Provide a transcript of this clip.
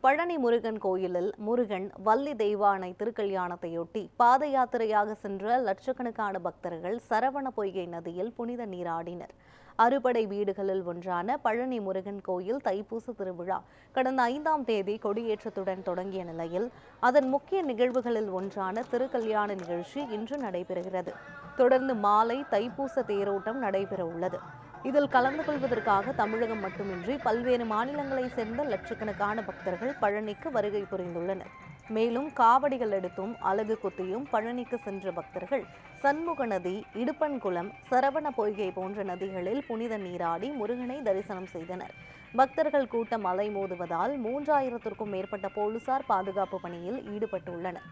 பழனி முருகன் கோயிலில் முருகன் வள்ளி தெய்வானை திருக்கல்யாணத்தையொட்டி பாத யாத்திரையாக சென்ற லட்சக்கணக்கான பக்தர்கள் சரவண பொய்கை நதியில் புனித நீராடினர். அறுபடை வீடுகளில் ஒன்றான பழனி முருகன் கோயில் தைப்பூச திருவிழா கடந்த 5ஆம் தேதி கொடியேற்றத்துடன் தொடங்கிய நிலையில் அதன் முக்கிய நிகழ்வுகளில் ஒன்றான திருக்கல்யாண நிகழ்ச்சி இன்று நடைபெறுகிறது. தொடர்ந்து மாலை தைப்பூச தேரோட்டம் நடைபெற உள்ளது. இதில் கலந்து கொள்வதற்காக தமிழகம் மட்டுமின்றி பல்வேறு மாநிலங்களைச் சேர்ந்த லட்சக்கணக்கான பக்தர்கள் பழனிக்கு வருகை புரிந்துள்ளனர். மேலும் காவடிகள் எடுத்தும் அலகு குத்தியும் பழனிக்கு சென்ற பக்தர்கள் சண்முக நதி, இடுப்பன்குளம், சரவண பொய்கை போன்ற நதிகளில் புனித நீராடி முருகனை தரிசனம் செய்தனர். பக்தர்கள் கூட்டம் அலைமோதுவதால் 3000த்திற்கும் மேற்பட்ட போலீசார் பாதுகாப்பு பணியில் ஈடுபட்டுள்ளனர்.